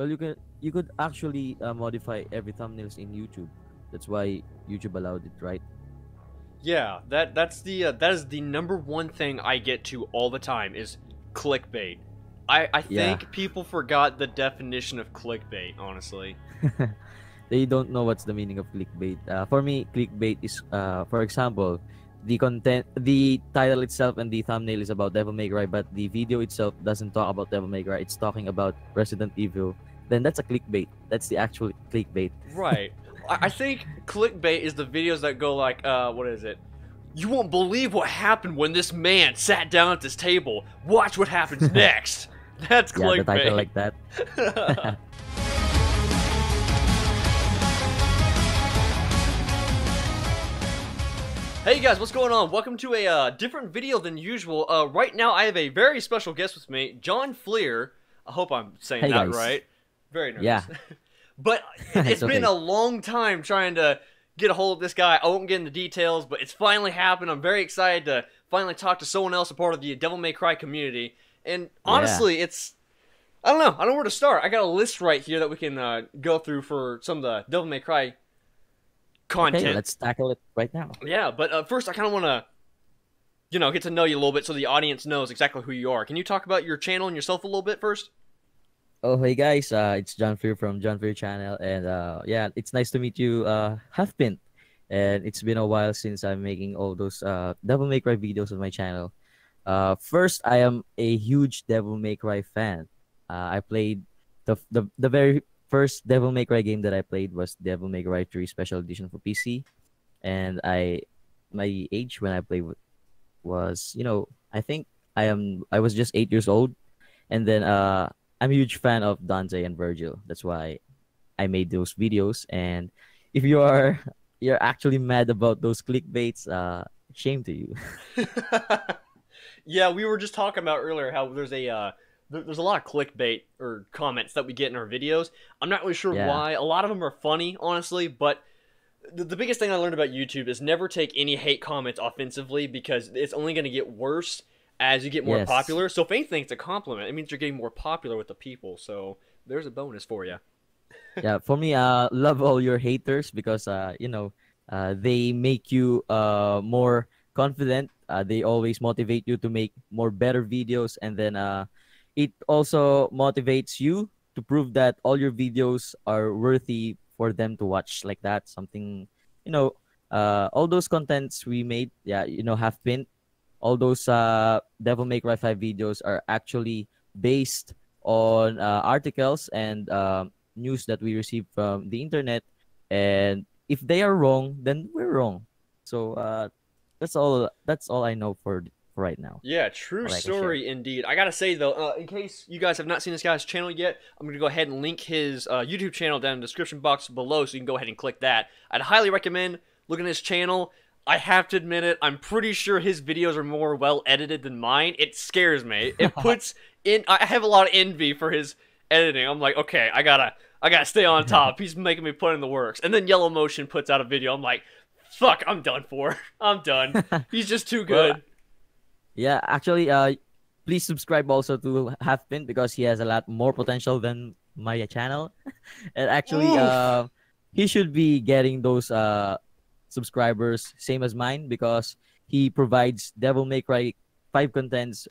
Well, you could actually modify every thumbnails in YouTube. That's why YouTube allowed it, right? Yeah, that is the number one thing I get to all the time is clickbait. I Yeah. think people forgot the definition of clickbait, honestly. They don't know what's the meaning of clickbait. For me, clickbait is, for example, the title itself and the thumbnail is about Devil May Cry, but the video itself doesn't talk about Devil May Cry. It's talking about Resident Evil. Then that's a clickbait. That's the actual clickbait. Right. I think clickbait is the videos that go like, what is it? You won't believe what happened when this man sat down at this table. Watch what happens next. That's Yeah, the clickbait. title like that. Hey guys, what's going on? Welcome to a different video than usual. Right now I have a very special guest with me, John Fleer. I hope I'm saying Hey, that guys. right. Very nervous. Yeah. But it's been okay. a long time trying to get a hold of this guy. I won't get into details, but it's finally happened. I'm very excited to finally talk to someone else, a part of the Devil May Cry community. And honestly, it's... I don't know. I don't know where to start. I got a list right here that we can go through for some of the Devil May Cry content. Okay, let's tackle it right now. Yeah, but first I kind of want to, get to know you a little bit so the audience knows exactly who you are. Can you talk about your channel and yourself a little bit first? Oh, hey guys, it's John Fear from John Fear channel, and yeah, it's nice to meet you, Halfpint. And it's been a while since I'm making all those Devil May Cry videos on my channel. First, I am a huge Devil May Cry fan. I played the very first Devil May Cry game that I played was Devil May Cry 3 Special Edition for PC, and my age when I played was, I think I was just 8 years old, and then I'm a huge fan of Dante and Virgil. That's why I made those videos. And if you're actually mad about those clickbaits, shame to you. Yeah, we were just talking about earlier how there's a lot of clickbait or comments that we get in our videos. I'm not really sure Yeah. why. A lot of them are funny, honestly, but the biggest thing I learned about YouTube is never take any hate comments offensively because it's only going to get worse as you get more Yes. popular. So if anything, it's a compliment. It means you're getting more popular with the people. So there's a bonus for you. Yeah, for me, love all your haters because they make you more confident. They always motivate you to make more better videos, and then it also motivates you to prove that all your videos are worthy for them to watch, like that. Something, all those contents we made, yeah, have been all those Devil May Cry 5 videos are actually based on articles and news that we received from the internet, and if they are wrong, then we're wrong. So that's all I know for right now. Yeah, true What I can story indeed. I gotta say though, in case you guys have not seen this guy's channel yet, I'm gonna go ahead and link his YouTube channel down in the description box below, so you can go ahead and click that. I'd highly recommend looking at his channel. I have to admit it, I'm pretty sure his videos are more well edited than mine. It scares me. It puts in. I have a lot of envy for his editing. I'm like, okay, I gotta stay on top. He's making me put in the works. And then Yellow Motion puts out a video. I'm like, fuck, I'm done for. I'm done. He's just too good. Well, yeah, actually, please subscribe also to Halfpin because he has a lot more potential than my channel, and actually, Oof. he should be getting those subscribers same as mine because he provides Devil May Cry 5 contents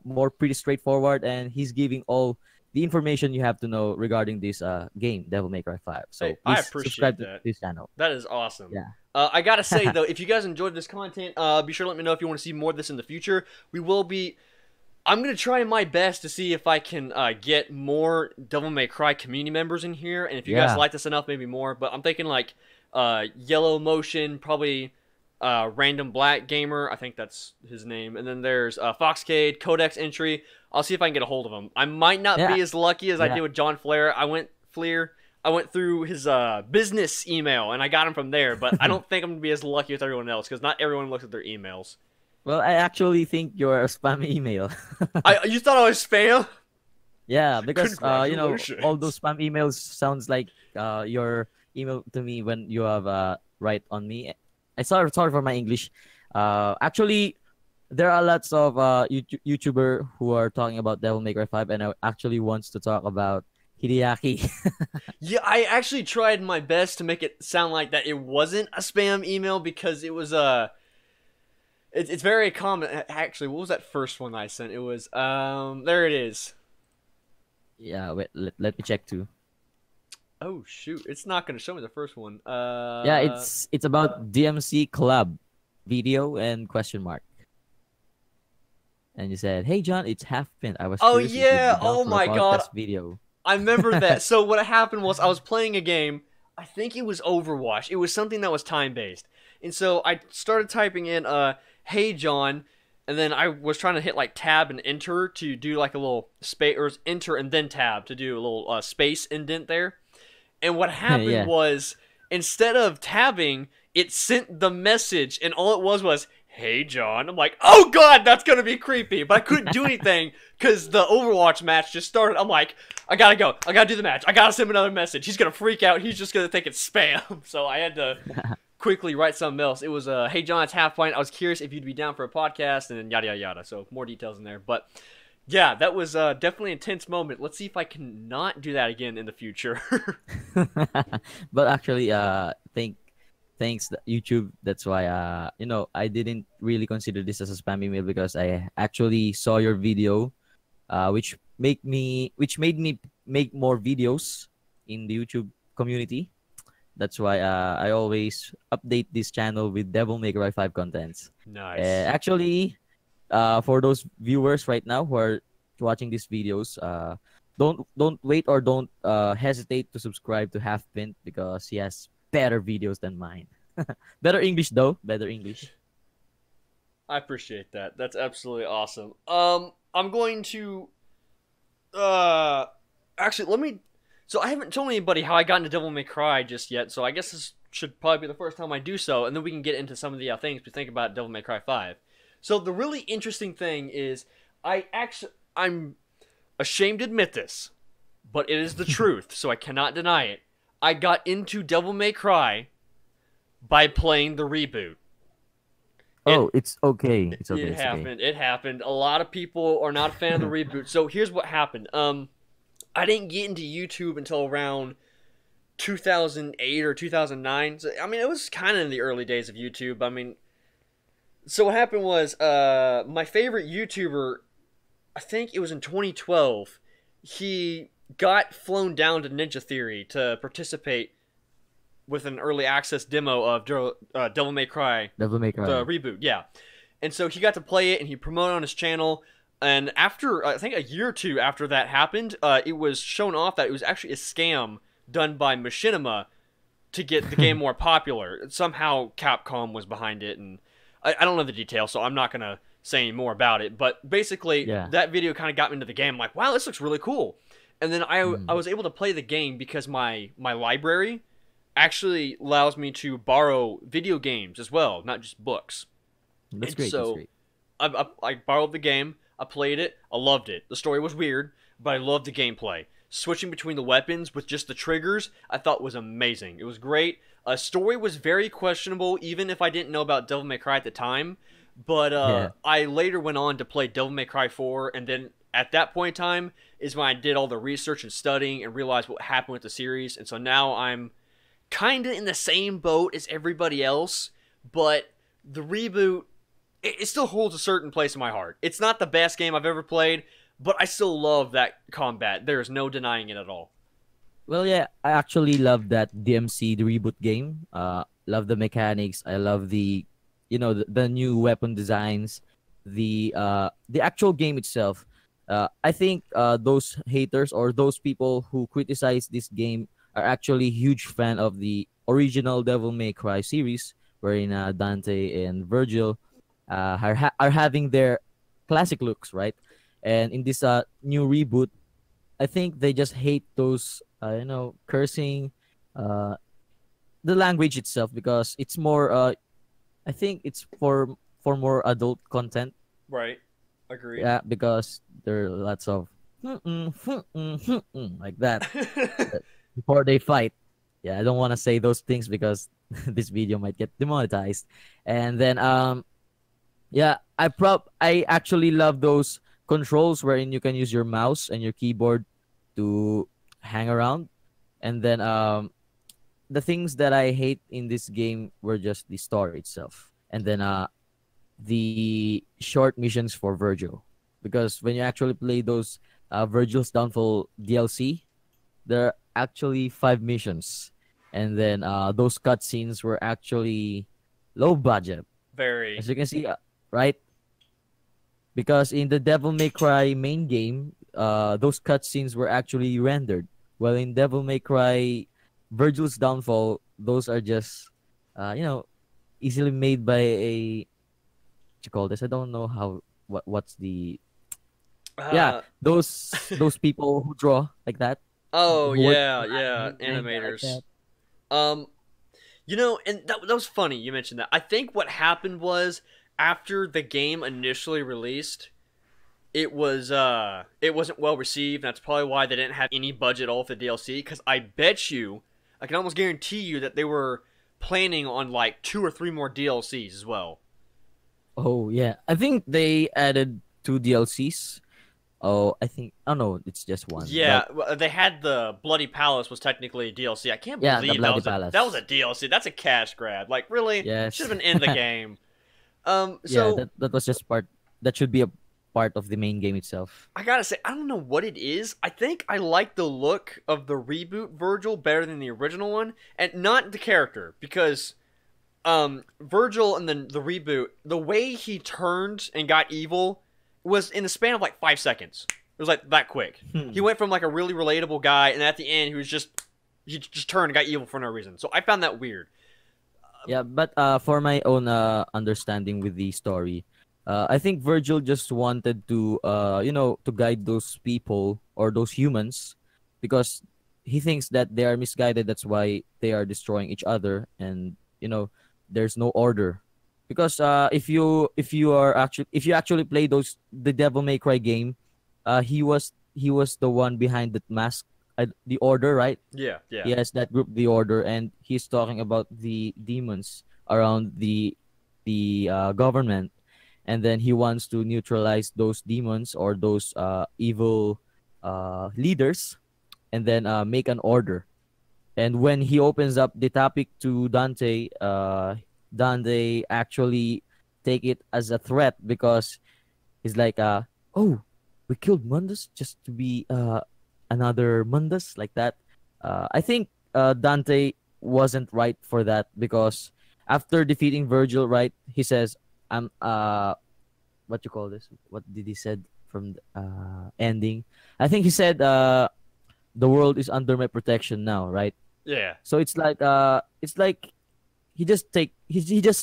more pretty straightforward, and he's giving all the information you have to know regarding this game, Devil May Cry 5. So Hey, I please appreciate subscribe to that. this channel. That is awesome. Yeah. I gotta say though, if you guys enjoyed this content, be sure to let me know if you want to see more of this in the future. I'm gonna try my best to see if I can get more Devil May Cry community members in here, and if you guys Yeah. like this enough, maybe more. But I'm thinking like Yellow Motion, probably Random Black Gamer, I think that's his name, and then there's Foxcade, Codex Entry. I'll see if I can get a hold of him. I might not Yeah. be as lucky as I Yeah. did with John Flair. I went through his business email and I got him from there, but I don't think I'm gonna be as lucky with everyone else because not everyone looks at their emails. Well, I actually think you're a spam email. You thought I was spam? Yeah, because Congratulations. all those spam emails sounds like your email to me when you have write on me. I sorry for my English. Actually, there are lots of YouTuber who are talking about Devil May Cry 5, and I actually wants to talk about Hideaki. Yeah, I actually tried my best to make it sound like that it wasn't a spam email because it was it's very common. Actually, what was that first one I sent? It was there it is. Yeah, wait, let me check too. Oh shoot, it's not gonna show me the first one. Yeah, it's about DMC collab video and question mark. And you said, "Hey John, it's half pint. I was Oh curious if you'd yeah, be down oh for a my god, podcast video." I remember that. So what happened was I was playing a game. I think it was Overwatch. It was something that was time based, and so I started typing in "Hey John," and then I was trying to hit like tab and enter to do like a little space, or enter and then tab to do a little space indent there. And what happened Yeah. was, instead of tabbing, it sent the message, and all it was, "Hey, John." I'm like, oh god, that's gonna be creepy. But I couldn't do anything because the Overwatch match just started. I'm like, I gotta go. I gotta do the match. I gotta send him another message. He's gonna freak out. He's just gonna think it's spam. So I had to quickly write something else. It was, "Hey, John, it's half pint. I was curious if you'd be down for a podcast," and then yada, yada, yada. So more details in there. But yeah, that was definitely an intense moment. Let's see if I can not do that again in the future. But actually, thanks YouTube. That's why I didn't really consider this as a spam email because I actually saw your video, which made me make more videos in the YouTube community. That's why I always update this channel with Devil May Cry 5 contents. Nice. Actually, for those viewers right now who are watching these videos, don't wait or don't hesitate to subscribe to Half Pint because he has better videos than mine. Better English though. Better English. I appreciate that. That's absolutely awesome. I'm going to actually let me. So I haven't told anybody how I got into Devil May Cry just yet. So I guess this should probably be the first time I do so, and then we can get into some of the things to think about Devil May Cry 5. So the really interesting thing is, I'm ashamed to admit this, but it is the truth, so I cannot deny it. I got into Devil May Cry by playing the reboot. Oh, it's okay. It's okay. It It's happened. okay. It happened. A lot of people are not a fan of the reboot. So here's what happened. I didn't get into YouTube until around 2008 or 2009. So, I mean, it was kind of in the early days of YouTube. I mean, so what happened was, my favorite YouTuber, I think it was in 2012, he got flown down to Ninja Theory to participate with an early access demo of Devil May Cry, Devil May Cry. the reboot, yeah. And so he got to play it, and he promoted on his channel. And after, I think a year or two after that happened, it was shown off that it was actually a scam done by Machinima to get the game more popular. Somehow Capcom was behind it, and I don't know the details, so I'm not going to say any more about it. But basically, Yeah. that video kind of got me into the game. I'm like, wow, this looks really cool. And then I was able to play the game because my library actually allows me to borrow video games as well, not just books. That's And great. so That's great. I borrowed the game. I played it. I loved it. The story was weird, but I loved the gameplay. Switching between the weapons with just the triggers, I thought was amazing. It was great. Story was very questionable, even if I didn't know about Devil May Cry at the time. But Yeah. I later went on to play Devil May Cry 4, and then at that point in time is when I did all the research and studying and realized what happened with the series. And so now I'm kind of in the same boat as everybody else, but the reboot, it still holds a certain place in my heart. It's not the best game I've ever played, but I still love that combat. There is no denying it at all. Well, yeah, I actually love that DMC the reboot game. Love the mechanics. I love the new weapon designs, the actual game itself. I think those haters or those people who criticize this game are actually huge fan of the original Devil May Cry series, wherein Dante and Virgil are having their classic looks, right? And in this new reboot, I think they just hate those cursing, uh, the language itself because it's more. I think it's for more adult content. Right. Agreed. Yeah, because there are lots of like that before they fight. Yeah, I don't want to say those things because this video might get demonetized. And then yeah, I actually love those controls wherein you can use your mouse and your keyboard to hang around, and then the things that I hate in this game were just the story itself, and then the short missions for Virgil, because when you actually play those Virgil's Downfall DLC, there are actually 5 missions, and then those cutscenes were actually low budget, Very. as you can see, right? Because in the Devil May Cry main game, those cutscenes were actually rendered. While in Devil May Cry Virgil's Downfall, those are just, easily made by a, what you call this? I don't know how, what's the, yeah, Uh, those people who draw like that, oh who work yeah, for yeah, anime manga like animators. that. Um, and that was funny you mentioned that. I think what happened was after the game initially released, it wasn't well received. That's probably why they didn't have any budget at all for the DLC. Because I bet you, I can almost guarantee you that they were planning on like 2 or 3 more DLCs as well. Oh yeah, I think they added 2 DLCs. Oh, I think, oh no, it's just one. Yeah, But they had the Bloody Palace was technically a DLC. I can't yeah, the believe Bloody that was a Palace. DLC. That's a cash grab. Like really, should Yes. have been in the game. Yeah, So that was just part. That should be a part of the main game itself. I gotta say, I don't know what it is. I think I like the look of the reboot Virgil better than the original one, and not the character because Virgil and the reboot, the way he turned and got evil was in the span of like 5 seconds. It was like that quick. He Hmm. went from like a really relatable guy, and at the end, he just turned and got evil for no reason. So I found that weird. Yeah, but for my own understanding with the story, I think Virgil just wanted to to guide those people or those humans, because he thinks that they are misguided. That's why they are destroying each other, and there's no order. Because if you actually play the Devil May Cry game, he was the one behind that mask, the order, right? Yeah, yeah. Yes, that group, the Order, and he's talking about the demons around the government, and then he wants to neutralize those demons or those evil leaders, and then make an order. And when he opens up the topic to Dante, Dante actually take it as a threat, because he's like, oh, we killed Mundus just to be another Mundus like that. I think Dante wasn't right for that, because after defeating Virgil, right, he says, "I'm what you call this? What did he said from the, ending? I think he said, the world is under my protection now, right? Yeah. So it's like he just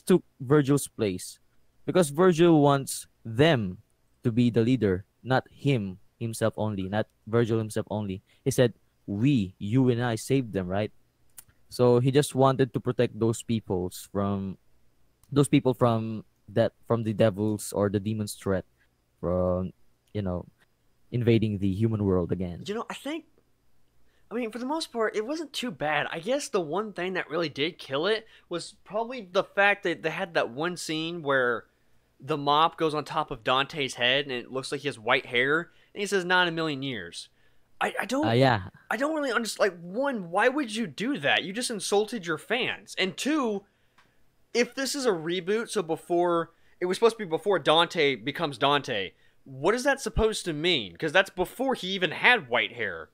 took Virgil's place, because Virgil wants them to be the leader, not himself only, not Virgil himself only. He said, "We, you and I, saved them," right? So he just wanted to protect those people from the devils or the demons threat, from you know invading the human world again. I mean, for the most part, it wasn't too bad. I guess the one thing that really did kill it was probably the fact that they had that one scene where the mop goes on top of Dante's head and it looks like he has white hair, and he says, "Not in a million years." I don't Yeah. I don't really understand. Like, one, why would you do that? You just insulted your fans. And two, if this is a reboot, so before it was supposed to be before Dante becomes Dante, what is that supposed to mean? Because that's before he even had white hair.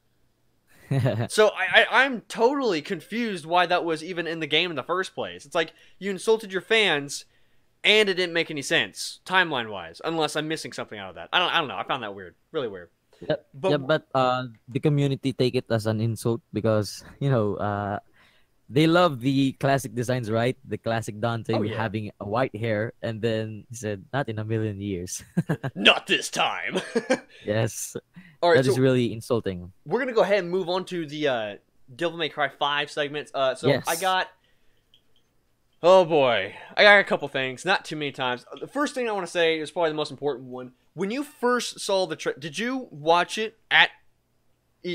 So I'm totally confused why that was even in the game in the first place. It's like you insulted your fans, and it didn't make any sense timeline wise, unless I'm missing something out of that. I don't know. I found that weird, really weird. Yep. But Yeah, but the community take it as an insult, because they love the classic designs, right? The classic Dante oh yeah, having a white hair, and then he said, "Not in a million years." not this time. Yes, All right, that is so really insulting. we're gonna go ahead and move on to the Devil May Cry 5 segments. So I Yes. got. Oh boy, I got a couple things, not too many times. The first thing I want to say is probably the most important one. When you first saw did you watch it at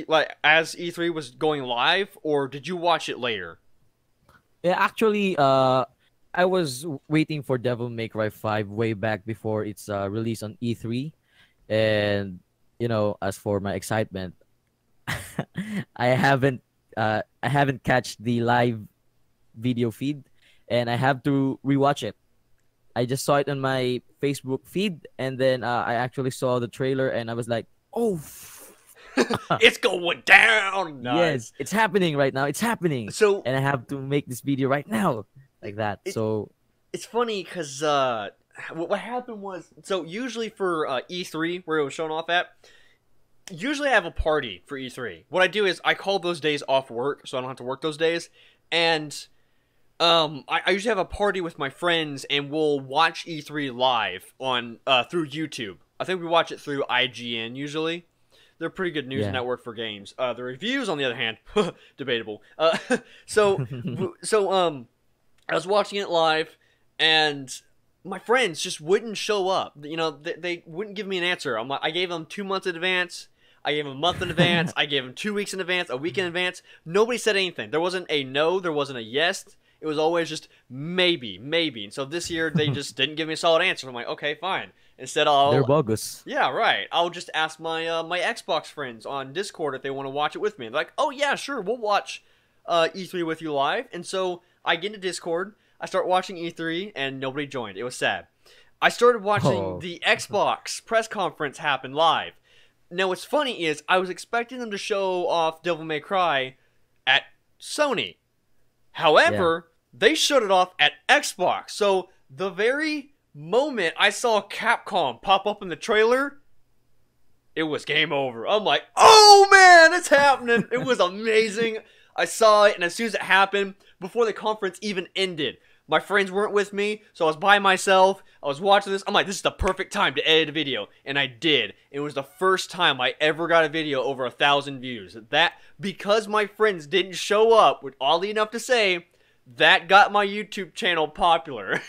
like as E3 was going live, or did you watch it later? Yeah, actually, I was waiting for Devil May Cry 5 way back before its release on E3, and as for my excitement, I haven't catch the live video feed, and I have to rewatch it. I just saw it on my Facebook feed, and then I actually saw the trailer, and I was like, "Oh, It's going down. yes, Nice. it's happening right now! It's happening!" So And I have to make this video right now, like that. it, So it's funny because what happened was, so usually for E3 where it was shown off at, usually I have a party for E3. What I do is I call those days off work so I don't have to work those days, and I usually have a party with my friends and we'll watch E3 live on through YouTube. I think we watch it through IGN usually. They're a pretty good news yeah. network for games. The reviews, on the other hand, debatable. So so I was watching it live, and my friends just wouldn't show up. You know, they wouldn't give me an answer. I gave them 2 months in advance. I gave them a month in advance. I gave them 2 weeks in advance, a week in advance. Nobody said anything. There wasn't a no. There wasn't a yes. It was always just maybe, maybe. And so this year they just didn't give me a solid answer. I'm like, okay, fine. Instead, They're I'll bogus. yeah, right. I'll just ask my my Xbox friends on Discord if they want to watch it with me. They're like, oh yeah, sure, we'll watch E3 with you live. And so I get into Discord. I start watching E3, and nobody joined. It was sad. I started watching Oh, the Xbox press conference happen live. Now, what's funny is I was expecting them to show off Devil May Cry at Sony. yeah. However, they showed it off at Xbox. So the very moment I saw Capcom pop up in the trailer, it was game over. I'm like, oh man, it's happening. It was amazing. I saw it, and as soon as it happened, before the conference even ended, my friends weren't with me, so I was by myself. I was watching this. I'm like, this is the perfect time to edit a video, and I did. It was the first time I ever got a video over 1,000 views. That, because my friends didn't show up, with oddly enough to say, that got my YouTube channel popular.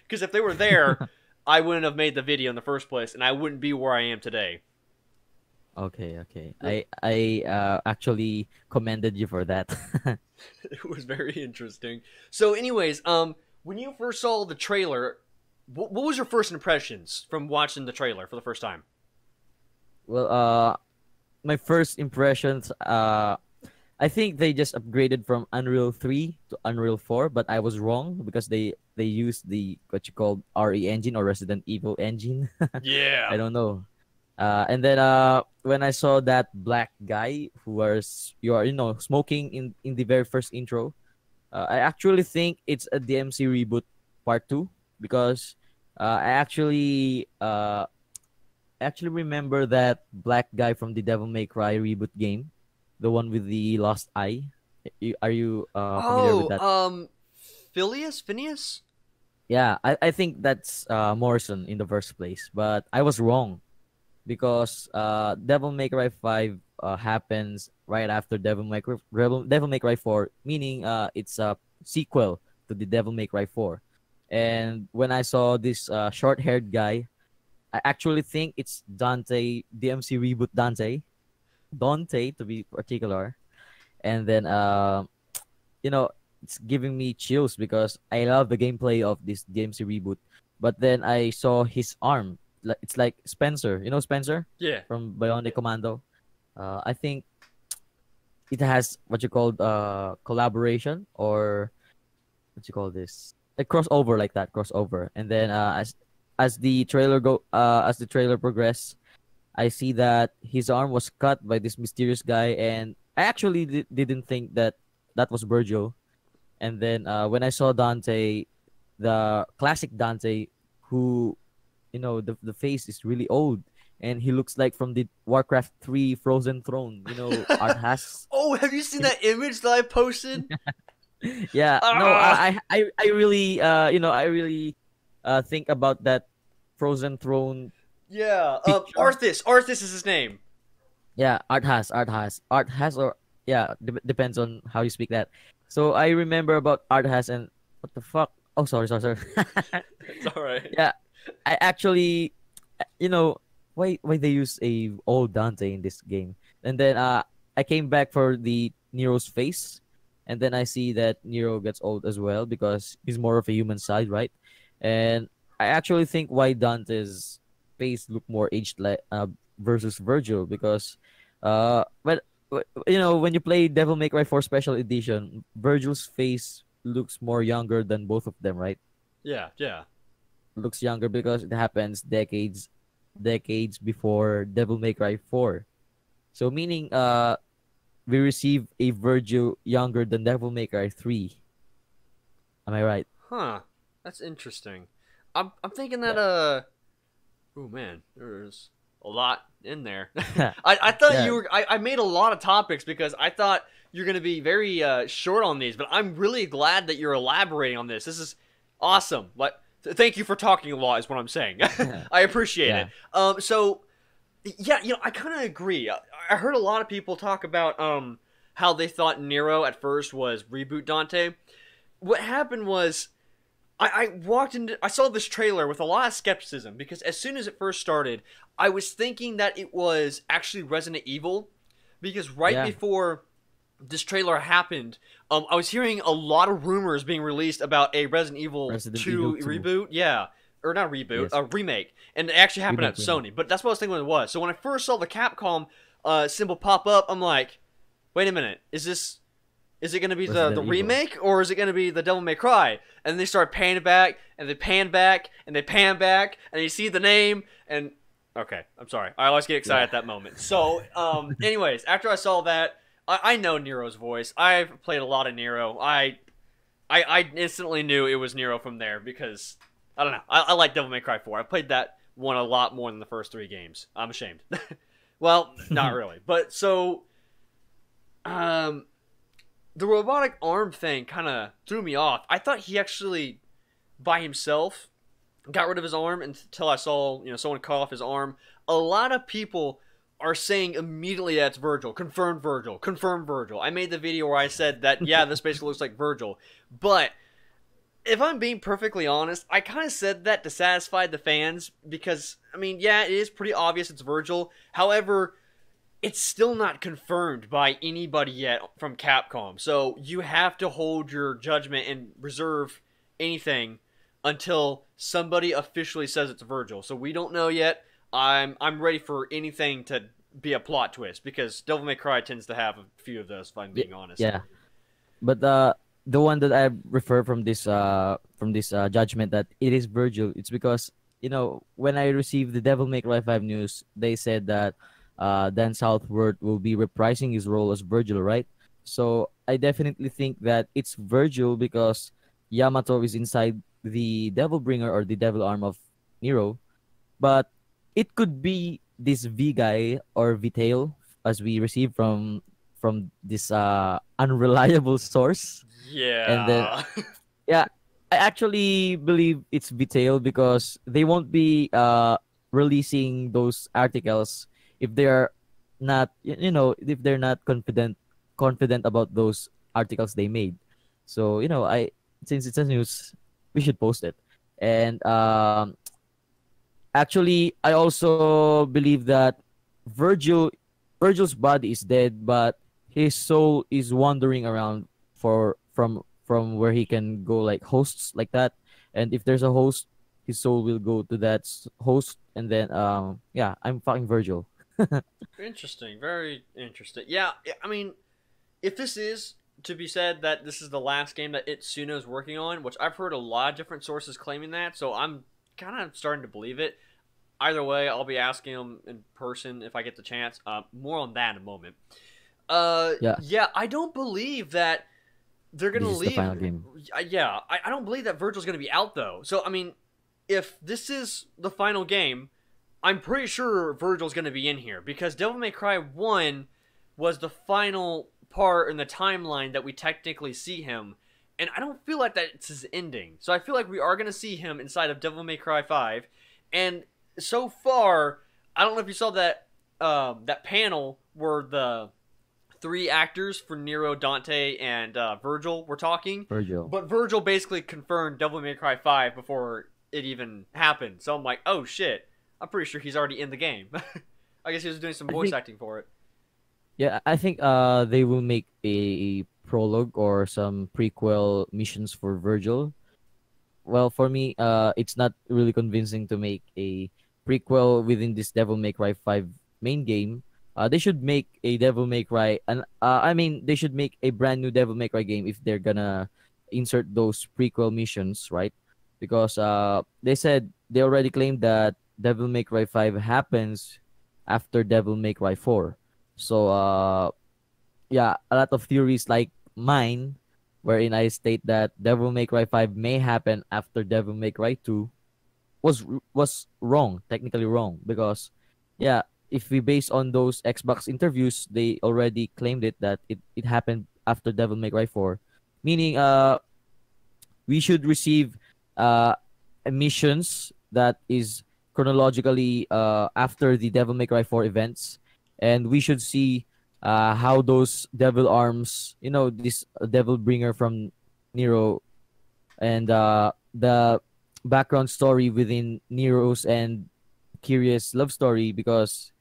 Because if they were there, I wouldn't have made the video in the first place, and I wouldn't be where I am today. Okay, okay. I actually commended you for that. It was very interesting. So, anyways, when you first saw the trailer, what was your first impressions from watching the trailer for the first time? Well, my first impressions, I think they just upgraded from Unreal 3 to Unreal 4, but I was wrong because they used the what you call RE engine or Resident Evil engine. I Yeah. don't know. And then when I saw that black guy who was smoking in the very first intro, I actually think it's a DMC reboot part 2 because I actually remember that black guy from the Devil May Cry reboot game, the one with the lost eye. Are you familiar with Oh, that? Phineas? Yeah, I think that's Morrison in the first place, but I was wrong because Devil May Cry 5 happens right after Devil May Cry 4, meaning it's a sequel to the Devil May Cry 4. And when I saw this short-haired guy, I actually think it's Dante, DMC reboot Dante to be particular. And then you know, it's giving me chills because I love the gameplay of this DMC reboot. But then I saw his arm. It's like Spencer. You know Spencer Yeah. from Bionic Commando. I think it has what you call collaboration or what you call this a crossover like that crossover. And then as the trailer progressed, I see that his arm was cut by this mysterious guy, and I actually didn't think that that was Virgil. And then when I saw Dante, the classic Dante, who, the face is really old, and he looks like from the Warcraft 3 Frozen Throne. Art has. Oh, have you seen that image that I posted? Yeah, no, Ah, I really, I really think about that Frozen Throne yeah. picture. Arthas is his name. Yeah, art has, or yeah, depends on how you speak that. So I remember about art has, and what the fuck? Oh, sorry. It's all right. Yeah, I actually, you know, why they use a old Dante in this game, and then I came back for the Nero's face, and then I see that Nero gets old as well because he's more of a human side, right? And I actually think why Dante's face look more aged like versus Virgil because but when you play Devil May Cry 4 Special Edition, Virgil's face looks more younger than both of them, right? Yeah, yeah. Looks younger because it happens decades before Devil May Cry 4. So meaning we receive a Virgil younger than Devil May Cry 3. Am I right? Huh. That's interesting. I'm thinking that Yeah. oh man, there's a lot in there. I thought Yeah. you were I made a lot of topics because I thought you're gonna be very short on these, but I'm really glad that you're elaborating on this. This is awesome. Thank you for talking a lot is what I'm saying. I appreciate it. Yeah. So yeah, I kind of agree. I heard a lot of people talk about how they thought Nero at first was reboot Dante. What happened was I walked into I saw this trailer with a lot of skepticism because as soon as it first started, I was thinking that it was actually Resident Evil because right Yeah. before this trailer happened, I was hearing a lot of rumors being released about a Resident Evil Resident Evil 2 2. reboot. Yeah. Or not reboot, Yes. a remake. And it actually happened at Remake. Sony. But that's what I was thinking it was. So when I first saw the Capcom symbol pop up, I'm like, wait a minute, is it going to be the Resident Evil. remake or is it going to be the Devil May Cry? And they start panning back and they pan back and they pan back and you see the name and okay, I'm sorry. I always get excited Yeah. at that moment. So, anyways, after I saw that, I know Nero's voice. I've played a lot of Nero. I instantly knew it was Nero from there because I don't know. I like Devil May Cry 4. I played that one a lot more than the first 3 games. I'm ashamed. Well, not really. But so the robotic arm thing kind of threw me off. I thought he actually, by himself, got rid of his arm until I saw someone cut off his arm. A lot of people are saying immediately that's Virgil. Confirmed Virgil. Confirmed Virgil. I made the video where I said that yeah, this basically looks like Virgil. But if I'm being perfectly honest, I kind of said that to satisfy the fans because I mean, yeah, it is pretty obvious it's Virgil. However, it's still not confirmed by anybody yet from Capcom. So you have to hold your judgment and reserve anything until somebody officially says it's Virgil. So we don't know yet. I'm ready for anything to be a plot twist because Devil May Cry tends to have a few of those, if I'm being honest. Yeah. But the one that I refer from this judgment that it is Virgil, it's because when I received the Devil May Cry 5 news, they said that Dan Southworth will be reprising his role as Virgil, right? So I definitely think that it's Virgil because Yamato is inside the Devil Bringer or the Devil Arm of Nero, but it could be this V guy or Vitail as we receive from this unreliable source. And then Yeah. yeah, I actually believe it's Vitail because they won't be releasing those articles if they're not if they're not confident about those articles they made. So I since it's a news, we should post it. And actually, I also believe that Virgil Virgil's body is dead, but his soul is wandering around from where he can go like hosts like that. And if there's a host, his soul will go to that host, and then yeah, I'm fucking Virgil. Interesting. Very interesting. Yeah, I mean, if this is to be said that this is the last game that Itsuno is working on, which I've heard a lot of different sources claiming that, so I'm kind of starting to believe it. Either way, I'll be asking him in person if I get the chance. More on that in a moment. Yeah, Yeah, I don't believe that they're gonna this is the leave. final game. Yeah, I don't believe that Virgil's gonna be out though. So I mean, if this is the final game, I'm pretty sure Virgil's gonna be in here because Devil May Cry 1 was the final part in the timeline that we technically see him, and I don't feel like that's his ending. So I feel like we are gonna see him inside of Devil May Cry 5, and so far, I don't know if you saw that that panel where the 3 actors for Nero, Dante, and Virgil were talking. Virgil. But Virgil basically confirmed Devil May Cry 5 before it even happened. So I'm like, oh shit. I'm pretty sure he's already in the game. I guess he was doing some I voice think acting for it. Yeah, I think they will make a prologue or some prequel missions for Virgil. Well, for me, it's not really convincing to make a prequel within this Devil May Cry 5 main game They should make a Devil May Cry, and I mean they should make a brand new Devil May Cry game if they're gonna insert those prequel missions, right? Because they said they already claimed that Devil May Cry 5 happens after Devil May Cry 4. So yeah, a lot of theories like mine, wherein I state that Devil May Cry 5 may happen after Devil May Cry 2, was wrong, technically wrong, because yeah, if we base on those Xbox interviews, they already claimed that it happened after Devil May Cry 4, meaning we should receive uh missions that is chronologically after the Devil May Cry 4 events, and we should see how those devil arms, this devil bringer from Nero, and the background story within Nero's and Kiria's love story, because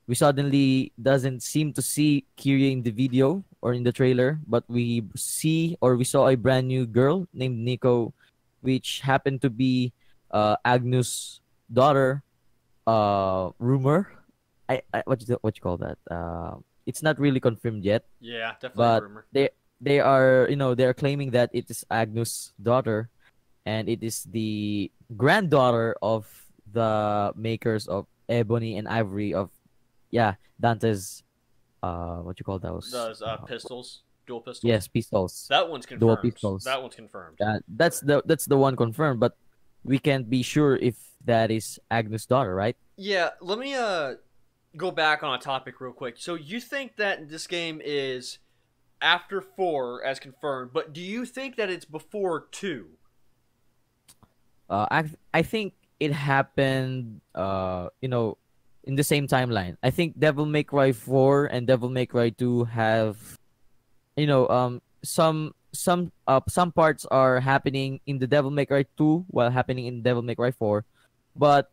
we suddenly doesn't seem to see Kiria in the video or in the trailer, but we saw a brand new girl named Nico, which happened to be Agnes' daughter. Rumor. What you call that? It's not really confirmed yet, Yeah, definitely a but rumor. they are they are claiming that it is Agnes' daughter, and it is the granddaughter of the makers of Ebony and Ivory of, yeah, Dante's, what you call those, Those pistols, dual pistols. yes, pistols, That one's dual confirmed. pistols. That one's confirmed. That's the one confirmed, but we can't be sure if that is Agnes' daughter, right? Yeah, let me go back on a topic real quick. So you think that this game is after 4 as confirmed, but do you think that it's before 2? I think it happened in the same timeline. I think Devil May Cry 4 and Devil May Cry 2 have, some parts are happening in the Devil May Cry 2 while happening in Devil May Cry 4. But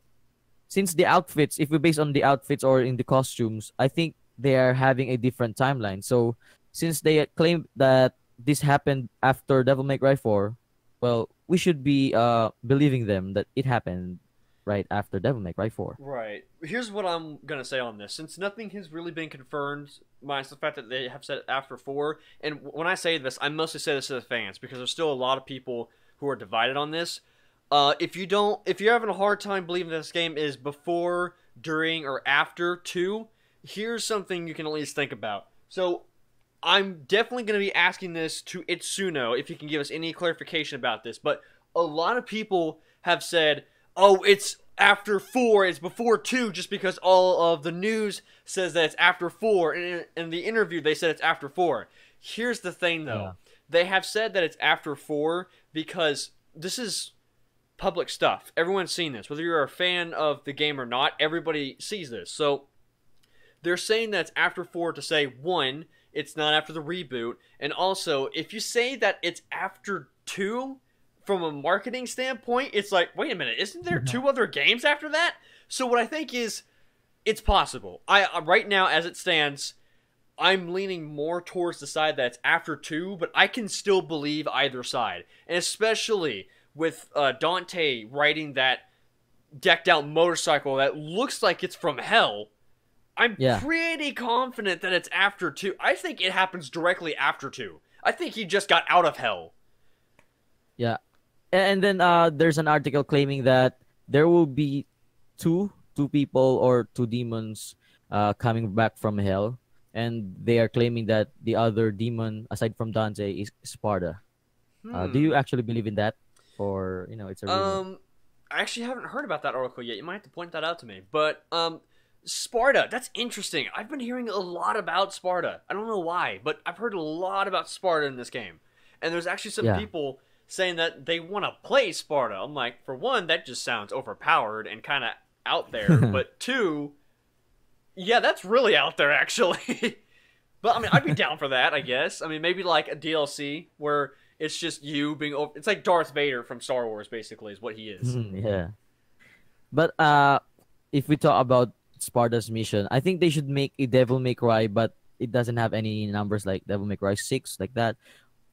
since the outfits, if we base on the outfits or in the costumes, I think they are having a different timeline. So since they claim that this happened after Devil May Cry 4, well, we should be believing them that it happened right after Devil May Cry 4. Right. Here's what I'm gonna say on this. Since nothing has really been confirmed, minus the fact that they have said after 4, and when I say this, I mostly say this to the fans because there's still a lot of people who are divided on this. If you're having a hard time believing this game is before, during, or after 2, here's something you can at least think about. So, I'm definitely going to be asking this to Itsuno if he can give us any clarification about this, but a lot of people have said, oh, it's after 4, it's before 2, just because all of the news says that it's after 4, and in the interview they said it's after 4. Here's the thing, though. Yeah. They have said that it's after 4 because this is public stuff. Everyone's seen this. Whether you're a fan of the game or not, everybody sees this. So they're saying that it's after 4 to say, 1, it's not after the reboot, and also, if you say that it's after 2, from a marketing standpoint, it's like, wait a minute, isn't there 2 other games after that? So what I think is, it's possible. I right now, as it stands, I'm leaning more towards the side that it's after 2, but I can still believe either side. And especially with Dante riding that decked out motorcycle that looks like it's from hell, I'm Yeah. pretty confident that it's after 2. I think it happens directly after 2. I think he just got out of hell. Yeah. And then there's an article claiming that there will be two people or two demons coming back from hell, and they are claiming that the other demon aside from Dante is Sparta. Do you actually believe in that, or it's a rumor? I actually haven't heard about that article yet. You might have to point that out to me. But Sparta, that's interesting. I've been hearing a lot about Sparta. I don't know why, but I've heard a lot about Sparta in this game. And there's actually some Yeah. people saying that they want to play Sparta. I'm like, for one, that just sounds overpowered and kind of out there. But two, yeah, that's really out there actually. But I mean, I'd be down for that, I guess. I mean, maybe like a DLC where it's just you being it's like Darth Vader from Star Wars basically is what he is. Yeah. But if we talk about Sparta's mission, I think they should make a Devil May Cry, but it doesn't have any numbers like Devil May Cry 6 like that.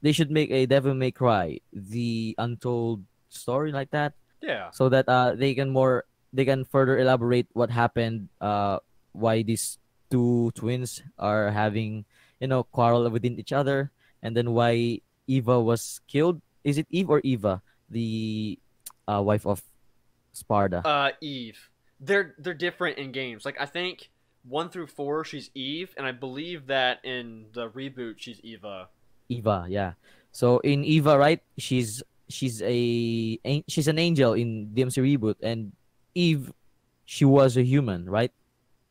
They should make a Devil May Cry, the untold story like that, Yeah. so that they can further elaborate what happened, why this two twins are having, quarrel within each other, and then why Eva was killed. Is it Eve or Eva, the wife of Sparta? Eve. They're different in games. Like I think 1 through 4 she's Eve, and I believe that in the reboot she's Eva. Eva, yeah. So in Eva, right? She's an angel in DMC reboot, and Eve, she was a human, right?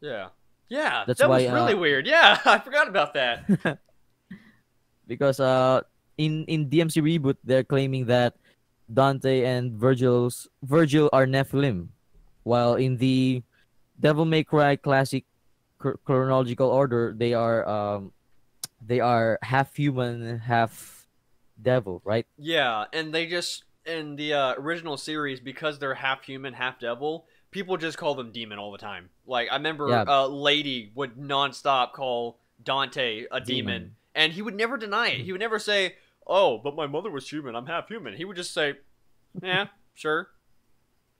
Yeah. Yeah, That's that was why really weird. Yeah, I forgot about that. because in DMC reboot they're claiming that Dante and Virgil are Nephilim, while in the Devil May Cry classic chronological order they are half human, half devil, right? Yeah, and they just in the original series because they're half human, half devil. People just call them demon all the time. Like I remember, Yeah, Lady would nonstop call Dante a demon, demon. and he would never deny it. He would never say, "Oh, but my mother was human. I'm half human." He would just say, "Yeah, sure.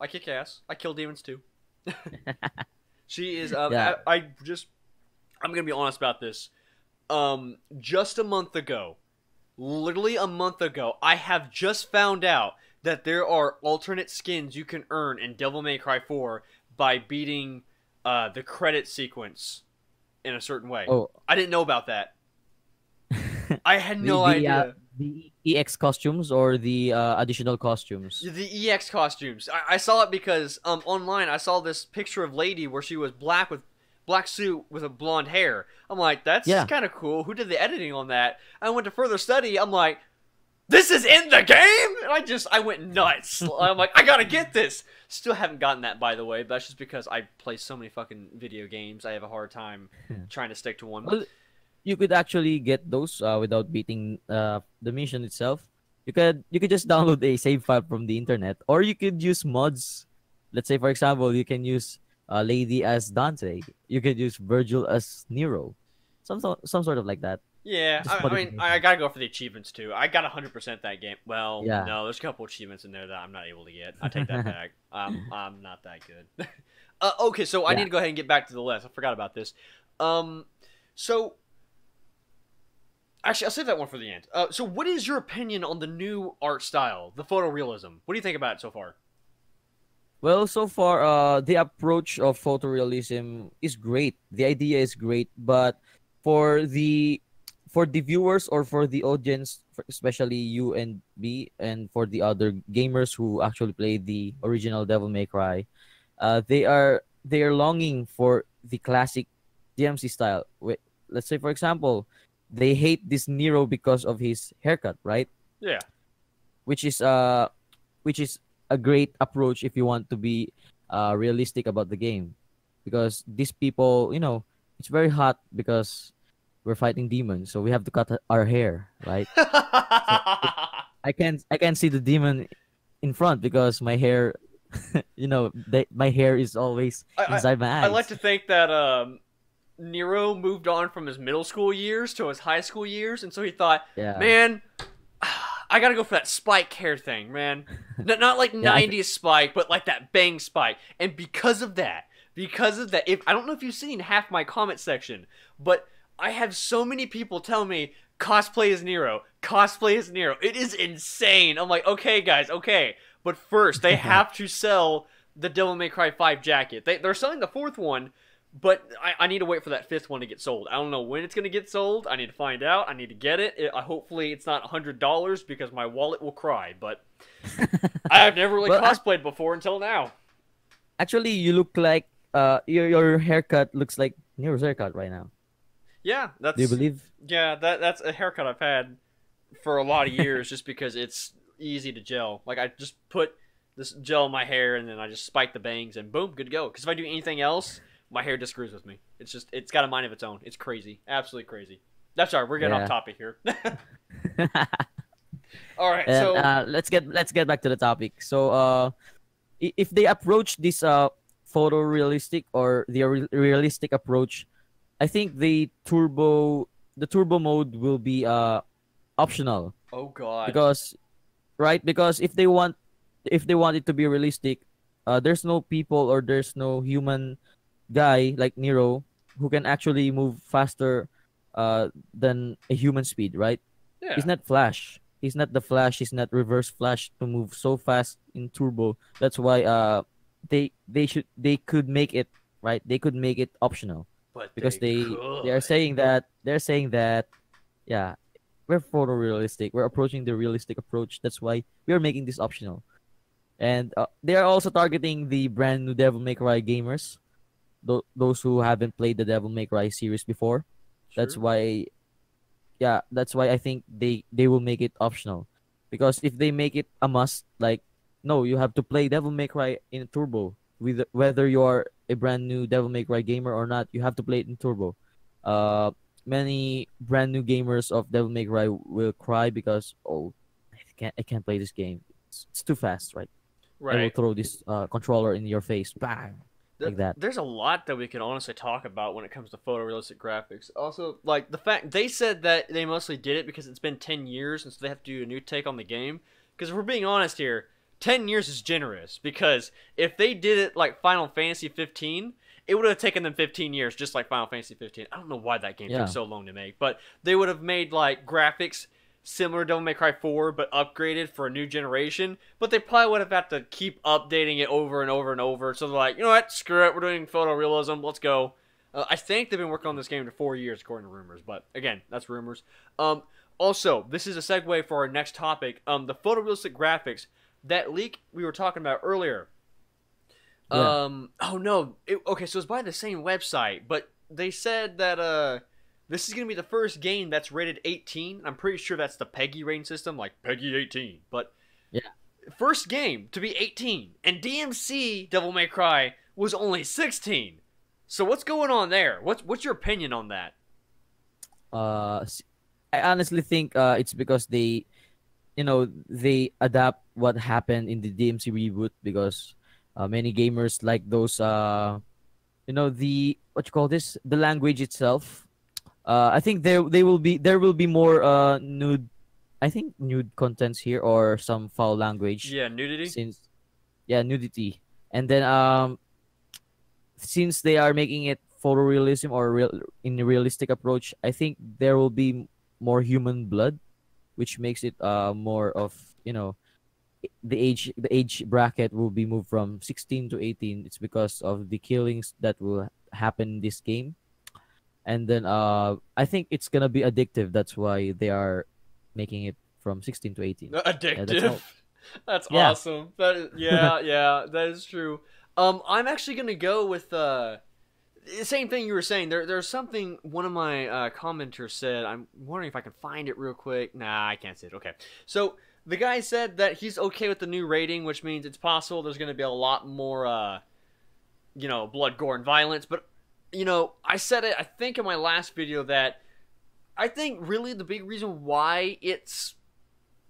I kick ass. I kill demons too." She is. Yeah. I'm gonna be honest about this. Just a month ago, literally a month ago, I have just found out that there are alternate skins you can earn in Devil May Cry 4 by beating the credit sequence in a certain way. Oh, I didn't know about that. I had the no the idea. the EX costumes or the additional costumes. The EX costumes. I saw it because online I saw this picture of Lady where she was black with black suit with a blonde hair. I'm like, that's Yeah. kind of cool. Who did the editing on that? I went to further study. I'm like, this is in the game, and I went nuts. I'm like, I gotta get this. Still haven't gotten that, by the way. But that's just because I play so many fucking video games. I have a hard time trying to stick to one. Well, you could actually get those without beating the mission itself. You could just download a save file from the internet, or you could use mods. Let's say, for example, you can use Lady as Dante. You could use Virgil as Nero. Some sort of like that. Yeah, Just I mean, I modification. gotta go for the achievements too. I got 100% that game. Well, Yeah. no, there's a couple achievements in there that I'm not able to get. I take that back. I'm not that good. Okay, so I need Yeah. to go ahead and get back to the list. I forgot about this. Um, so actually, I'll save that one for the end. So what is your opinion on the new art style, the photorealism? What do you think about it so far? Well, so far, the approach of photorealism is great. The idea is great, but for the for the viewers or for the audience, especially you and me, and for the other gamers who actually play the original Devil May Cry, they are longing for the classic DMC style. Let's say, for example, they hate this Nero because of his haircut, right? Yeah. which is uh which is a great approach if you want to be realistic about the game, because these people, it's very hot because we're fighting demons, so we have to cut our hair, right? So I can't see the demon in front because my hair, my hair is always I, I inside my I like eyes. to think that Nero moved on from his middle school years to his high school years, and so he thought, Yeah. man, I gotta go for that spike hair thing, man. Not like Yeah. 90s spike, but like that bang spike. And because of that, if I don't know if you've seen half my comment section, but I have so many people tell me cosplay is Nero, cosplay is Nero. It is insane. I'm like, okay, guys, okay, but first they have to sell the Devil May Cry 5 jacket. They're selling the fourth one, but I need to wait for that fifth one to get sold. I don't know when it's going to get sold. I need to find out. I need to get it. Hopefully it's not $100 because my wallet will cry, but I have never really Well, cosplayed before until now. actually, you look like your haircut looks like Nero's haircut right now. Yeah, Do you that's believe? yeah, that's a haircut I've had for a lot of years just because it's easy to gel. Like I just put this gel in my hair and then I just spike the bangs and boom, good to go. Because if I do anything else, my hair disagrees with me. It's got a mind of its own. It's crazy, absolutely crazy. That's all right. We're getting off Yeah. topic here. All right, And so let's get back to the topic. So if they approach this photorealistic or the realistic approach, I think the turbo mode will be optional, oh god, because right, because if they want it to be realistic, there's no people or there's no human guy like Nero who can actually move faster than a human speed, right? He's Yeah, not Flash. He's not the Flash. He's not Reverse Flash to move so fast in Turbo. That's why they could make it, right. They could make it optional but because they they are could. saying that yeah, we're photorealistic. We're approaching the realistic approach. That's why we are making this optional. And they are also targeting the brand new Devil May Cry gamers, those who haven't played the Devil May Cry series before. That's True. why, yeah, that's why I think they will make it optional, because if they make it a must, like, no, you have to play Devil May Cry in Turbo, with whether you are a brand new Devil May Cry gamer or not, you have to play it in Turbo. Uh, Many brand new gamers of Devil May Cry will cry because, oh, I can't play this game. It's too fast, right? I will Right. throw this controller in your face, bang, like that. There's a lot that we can honestly talk about when it comes to photorealistic graphics. Also, like the fact they said that they mostly did it because it's been 10 years and so they have to do a new take on the game. Because if we're being honest here, 10 years is generous. Because if they did it like Final Fantasy 15, it would have taken them 15 years, just like Final Fantasy 15. I don't know why that game took Yeah, so long to make, but they would have made like graphics similar to Devil May Cry 4, but upgraded for a new generation. But they probably would have had to keep updating it over and over and over. So they're like, you know what, screw it, we're doing photorealism, let's go. I think they've been working on this game for 4 years, according to rumors. But again, that's rumors. Also, this is a segue for our next topic. The photorealistic graphics, that leak we were talking about earlier. yeah. Oh no. Okay, so it's by the same website, but they said that this is gonna be the first game that's rated 18. I'm pretty sure that's the PEGI rating system, like PEGI 18. But Yeah. first game to be 18, and DMC Devil May Cry was only 16. So what's going on there? What's your opinion on that? I honestly think it's because they adapt what happened in the DMC reboot, because many gamers like those the what you call this, the language itself. I think there will be more nude, I think, nude contents here, or some foul language, Yeah, nudity. since, yeah, nudity. And then since they are making it photorealism, or in a realistic approach, I think there will be more human blood, which makes it more of, the age bracket will be moved from 16 to 18. It's because of the killings that will happen in this game. And then I think it's gonna be addictive. That's why they are making it from 16 to 18. Yeah, that's Addictive. all. That's Yeah. awesome. That is, yeah, yeah, that is true. I'm actually gonna go with the same thing you were saying. There's something one of my commenters said. I'm wondering if I can find it real quick. Nah, I can't see it. Okay, so the guy said that he's okay with the new rating, which means it's possible there's gonna be a lot more blood, gore, and violence. But I said it, I think, in my last video that I think really the big reason why it's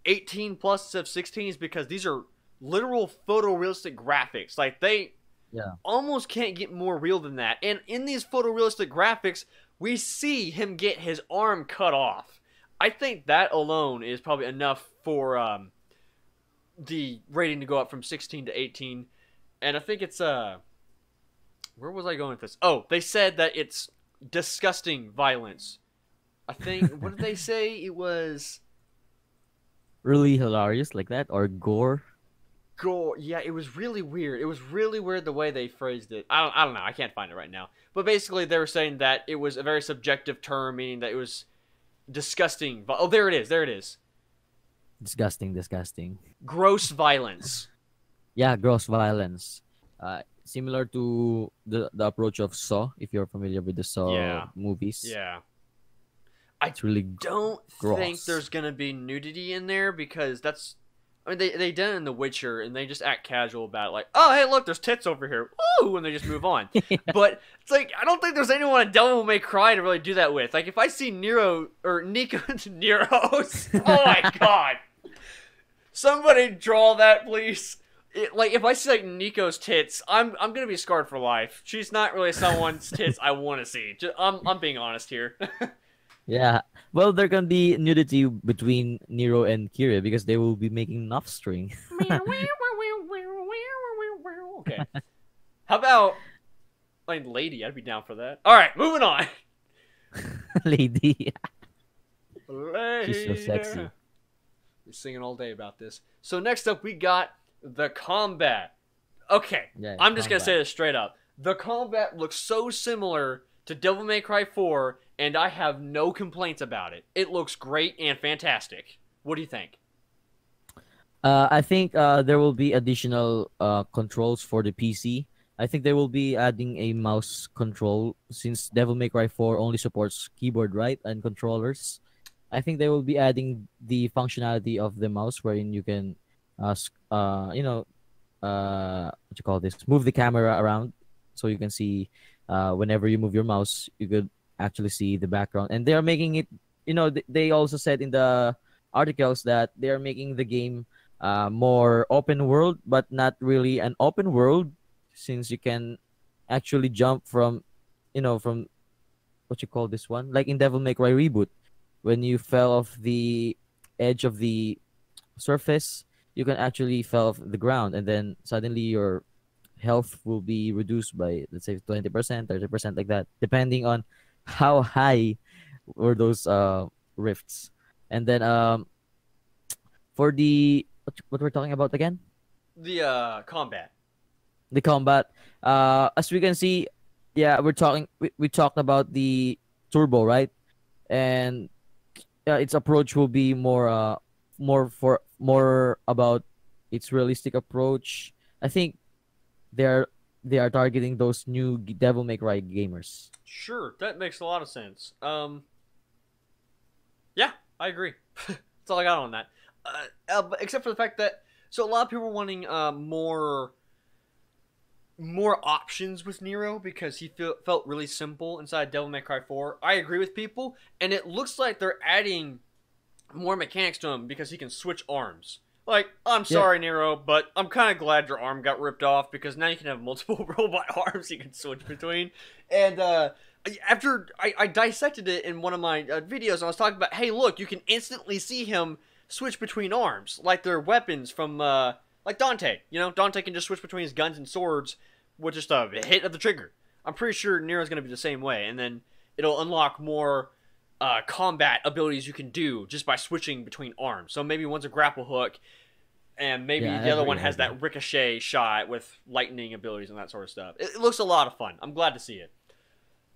18 plus instead of 16 is because these are literal photorealistic graphics. Like, they Yeah. almost can't get more real than that. And in these photorealistic graphics, we see him get his arm cut off. I think that alone is probably enough for the rating to go up from 16 to 18. And I think it's where was I going with this? Oh, they said that it's disgusting violence. I think, what did they say? It was Really hilarious like that, or gore. gore. Yeah, it was really weird. It was really weird the way they phrased it. I don't know. I can't find it right now. But basically, they were saying that it was a very subjective term, meaning that it was disgusting. Oh, there it is. There it is. Disgusting, disgusting. Gross violence. Yeah, gross violence. Similar to the approach of Saw, if you're familiar with the Saw Yeah. movies. Yeah. I It's really don't think gross. there's gonna be nudity in there because that's. I mean, they done it in The Witcher and they just act casual about it, like, oh hey, look, there's tits over here, ooh, and they just move on. But it's like I don't think there's anyone in Devil May Cry to really do that with. Like, if I see Nero or Nico Nero's, oh my god, somebody draw that, please. Like, if I see like Nico's tits, I'm gonna be scarred for life. She's not really someone's tits I want to see. I'm being honest here. Yeah. Well, there can be nudity between Nero and Kira because they will be making offspring. Okay. How about I mean, lady, I'd be down for that. All right, moving on. Lady. She's so Lady. sexy. We're singing all day about this. So next up, we got the combat. Okay, Yeah, I'm just gonna combat. say this straight up. The combat looks so similar to Devil May Cry 4, and I have no complaints about it. It looks great and fantastic. What do you think? I think there will be additional controls for the PC. I think they will be adding a mouse control since Devil May Cry 4 only supports keyboard, right, and controllers. I think they will be adding the functionality of the mouse wherein you can, what you call this, move the camera around, so you can see, whenever you move your mouse, you could actually see the background. And they are making it, they also said in the articles that they are making the game more open world, but not really an open world, since you can actually jump from, from what you call this one, like in Devil May Cry Reboot, when you fell off the edge of the surface, you can actually fell off the ground, and then suddenly your health will be reduced by, let's say, 20%, 30%, like that, depending on how high were those rifts. And then for the what we're talking about again, The combat. the combat. As we can see, yeah, we talked about the turbo, right? And its approach will be more about its realistic approach. I think they are targeting those new Devil May Cry gamers. Sure, that makes a lot of sense. Yeah, I agree. That's all I got on that. But except for the fact that so a lot of people are wanting more options with Nero because he felt really simple inside Devil May Cry 4. I agree with people, and it looks like they're adding more mechanics to him because he can switch arms. Like, I'm Yeah, sorry, Nero, but I'm kind of glad your arm got ripped off because now you can have multiple robot arms you can switch between. And after I dissected it in one of my videos, I was talking about, hey, look, you can instantly see him switch between arms, like they're weapons from, like Dante. You know, Dante can just switch between his guns and swords with just a hit of the trigger. I'm pretty sure Nero's going to be the same way, and then it'll unlock more combat abilities you can do just by switching between arms. So maybe one's a grapple hook, and maybe yeah, I the other agree. one I has agree. that ricochet shot with lightning abilities and that sort of stuff. It looks a lot of fun. I'm glad to see it.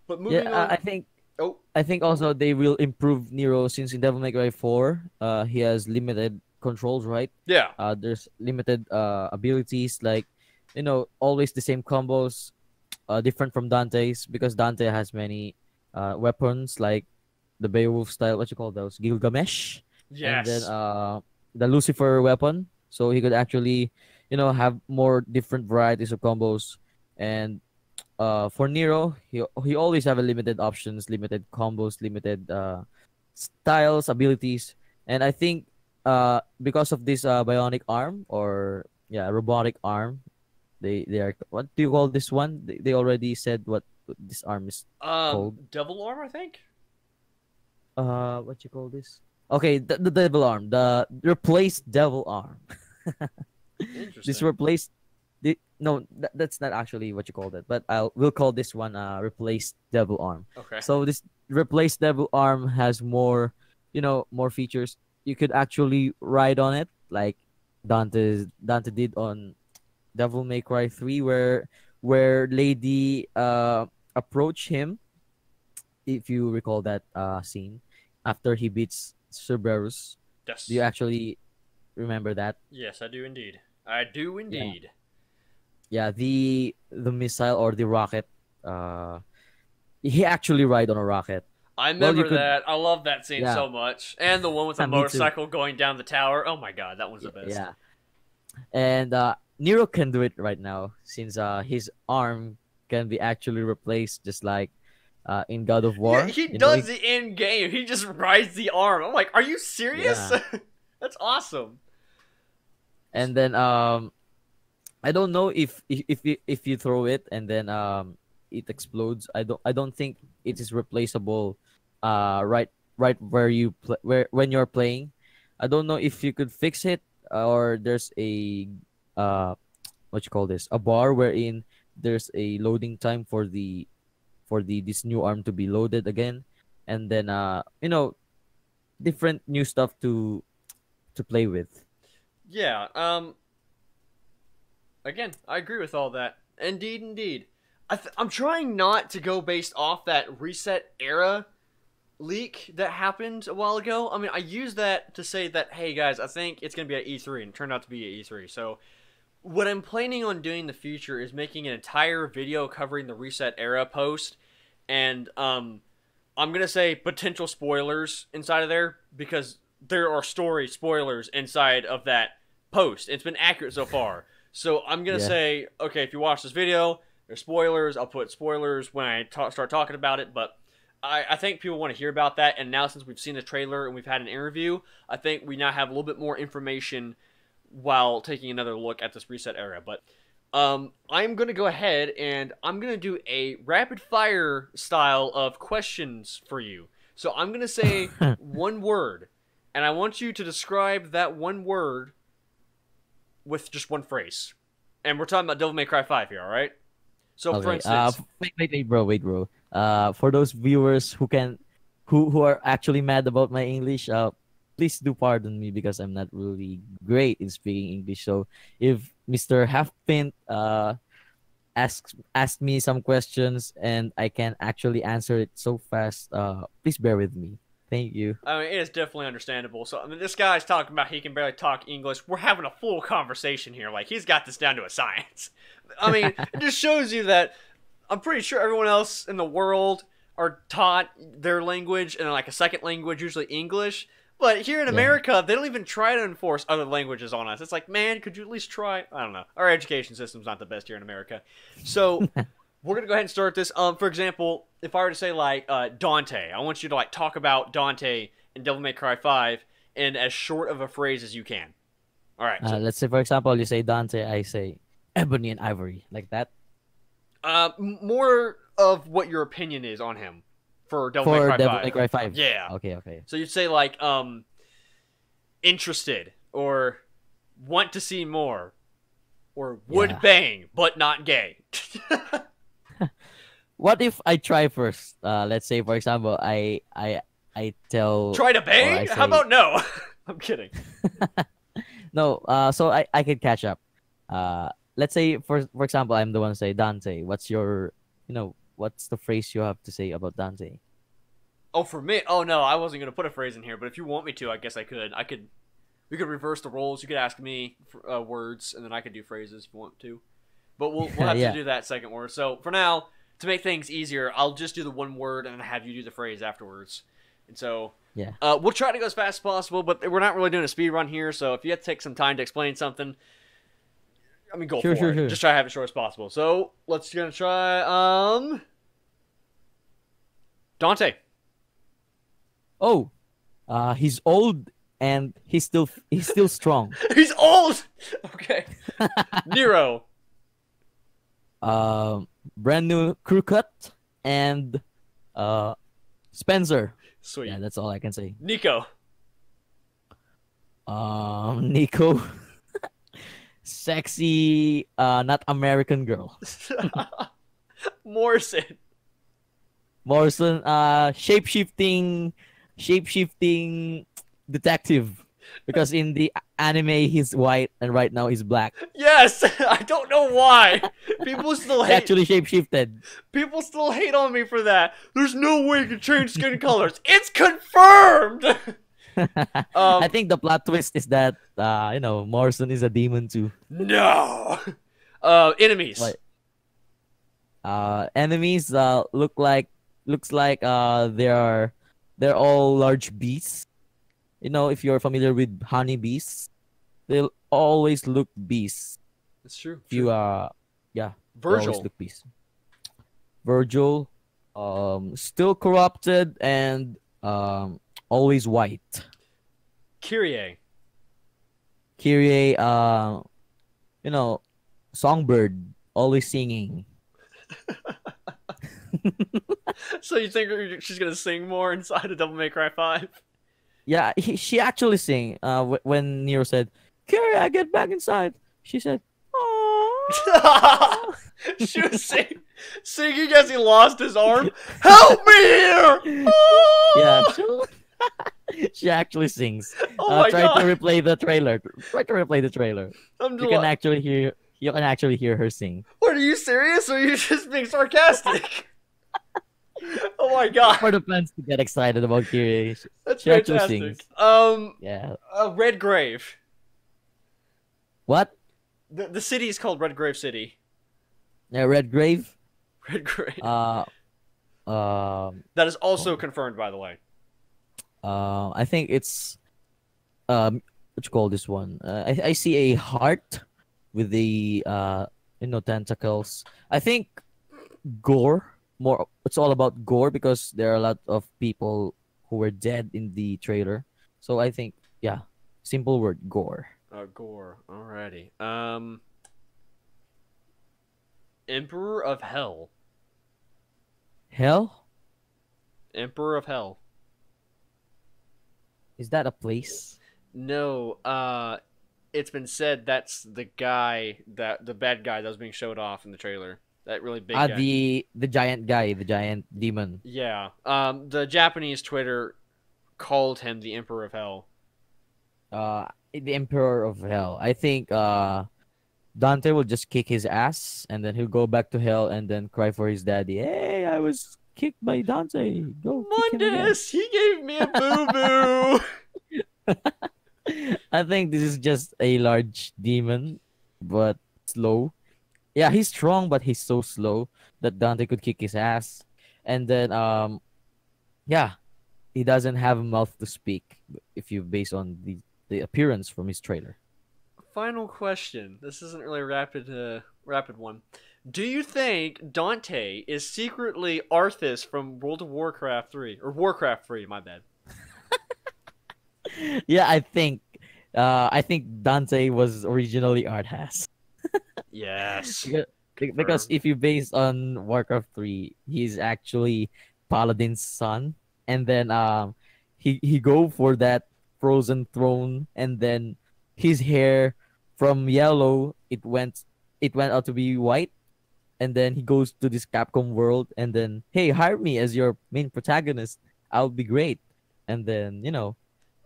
But Yeah, moving on. I think Oh, also they will improve Nero, since in Devil May Cry 4, he has limited controls, right? yeah. There's limited abilities, like, always the same combos, different from Dante's, because Dante has many weapons, like the Beowulf style, what you call those, Gilgamesh, and then Yes. the Lucifer weapon, so he could actually, have more different varieties of combos. And for Nero, he always have a limited options, limited combos, limited styles, abilities. And I think because of this bionic arm, or yeah, robotic arm, they are, what do you call this one? They already said what this arm is called. Devil arm, I think. What you call this? Okay, the devil arm, the replaced devil arm. This Interesting. replaced no, that's not actually what you call it, but we'll call this one replaced devil arm. Okay. So this replaced devil arm has more, more features. You could actually ride on it, like Dante did on Devil May Cry 3, where Lady approached him, if you recall that scene, after he beats Cerberus. Do you Yes. actually remember that? Yes, I do indeed. I do Yeah. indeed. Yeah, the missile or the rocket, uh he actually ride on a rocket. I Well, you remember could, that. I love that scene yeah. so much. And the one with the Me too. motorcycle going down the tower. Oh my god, that one's the best. Yeah. And Nero can do it right now, since his arm can be actually replaced, just like in God of Yeah, War. he does it in game. He just rides the arm. I'm like, are you serious? Yeah. That's awesome. And then I don't know if you throw it and then it explodes. I don't think it is replaceable right where where when you're playing. I don't know if you could fix it, or there's a uh what you call this, a bar wherein there's a loading time for the this new arm to be loaded again, and then different new stuff to play with. Yeah. Again, I agree with all that. Indeed, indeed. I'm trying not to go based off that reset era leak that happened a while ago. I mean, I used that to say that, hey guys, I think it's going to be at E3, and it turned out to be at E3. So, what I'm planning on doing in the future is making an entire video covering the reset era post, and I'm going to say potential spoilers inside of there, because there are story spoilers inside of that post. It's been accurate so far. So, I'm going to Yeah. say, okay, if you watch this video, there's spoilers. I'll put spoilers when I start talking about it, but I think people want to hear about that, and now since we've seen the trailer and we've had an interview, I think we now have a little bit more information while taking another look at this reset era. But I'm going to go ahead and I'm going to do a rapid fire style of questions for you. So I'm going to say one word, and I want you to describe that one word with just one phrase. And we're talking about Devil May Cry 5 here, all right? So, for Okay. instance, Wait, bro. For those viewers who are actually mad about my English, please do pardon me because I'm not really great in speaking English. So if Mr. Halfpint ask me some questions and I can actually answer it so fast, please bear with me. Thank you. I mean, it is definitely understandable. So, I mean, this guy's talking about he can barely talk English. We're having a full conversation here. Like, he's got this down to a science. I mean, it just shows you that I'm pretty sure everyone else in the world are taught their language in like a second language, usually English. But here in Yeah. America, they don't even try to enforce other languages on us. It's like, man, could you at least try? I don't know. Our education system's not the best here in America. So, we're going to go ahead and start this. For example, if I were to say, like, Dante, I want you to, like, talk about Dante in Devil May Cry 5 in as short of a phrase as you can. All right. So, Let's say, for example, you say Dante, I say ebony and ivory, like that. more of what your opinion is on him for Devil May For Cry Devil 5. May Cry 5. Yeah. Okay. So you'd say, like, interested, or want to see more, or would Yeah. bang, but not gay. What if I try first? Let's say, for example, I tell Try to or I bang? say How about no? I'm kidding. no. So I could catch up. Let's say for example, I'm the one to say Dante. What's your what's the phrase you have to say about Dante? Oh, for me? Oh, no, I wasn't going to put a phrase in here, but if you want me to, I guess I could. We could reverse the roles. You could ask me words, and then I could do phrases if you want to. But we'll have Yeah. to do that second word. So, for now, to make things easier, I'll just do the one word and have you do the phrase afterwards. And so, Yeah. we'll try to go as fast as possible, but we're not really doing a speed run here, so if you have to take some time to explain something, I mean, go Sure, for sure, it. sure. Just try to have it short as possible. So, let's gonna try, Dante. Oh, he's old and he's still strong. He's old! Okay. Nero. Brand new crew cut and Spencer. Sweet. Yeah, that's all I can say. Nico. Nico, sexy, not American girl. Morrison. Morrison, shape-shifting detective, because in the anime he's white and right now he's black. Yes! I don't know why. People still He hate actually shape-shifted. People still hate on me for that. There's no way you can change skin colors. It's confirmed! I think the plot twist is that Morrison is a demon too. No! Enemies. What? Enemies looks like they're all large beasts. If you're familiar with honey beasts, they'll always look beasts. That's true. If you yeah, they always Virgil. look beasts. Virgil, still corrupted and always white. Kyrie. Kyrie, songbird, always singing. So you think she's gonna sing more inside of Devil May Cry 5? Yeah, she actually sing. When Nero said, "Kyrie, I get back inside," she said, "Aww." She was singing as he lost his arm. Help me here! Yeah, Oh, she actually sings. oh my Try god! to replay the trailer. Try to replay the trailer. I'm You can deli- actually hear. You can actually hear her sing. What, are you serious, or are you just being sarcastic? Oh my For god, the fans to get excited about Kyrie, that's she actually fantastic. sings. Um, Yeah. Red Grave. What? The city is called Red Grave City. Yeah, Red Grave. Red Grave. Uh, um, That is also confirmed, by the way. I think it's what you call this one? I see a heart with the tentacles. I think gore. More, it's all about gore because there are a lot of people who were dead in the trailer. So I think, yeah, simple word, gore. Gore. Alrighty. Emperor of Hell. Hell? Emperor of Hell. Is that a place? No, it's been said that's the guy, the bad guy that was being showed off in the trailer. That really big guy. The giant guy, the giant demon. Yeah. The Japanese Twitter called him the Emperor of Hell. The Emperor of Hell. I think Dante will just kick his ass and then he'll go back to hell and then cry for his daddy. Hey, I was kicked by Dante. Go kick him again. Mundus, he gave me a boo boo. I think this is just a large demon, but slow. Yeah, he's strong, but he's so slow that Dante could kick his ass. And then, yeah, he doesn't have a mouth to speak if you base on the appearance from his trailer. Final question. This isn't really a rapid one. Do you think Dante is secretly Arthas from World of Warcraft 3 or Warcraft 3? My bad. Yeah, I think Dante was originally Arthas. Yes. Because if you base on Warcraft 3, he's actually Paladin's son, and then he go for that frozen throne, and then his hair from yellow it went out to be white, and then he goes to this Capcom world, and then hey, hire me as your main protagonist, I'll be great, and then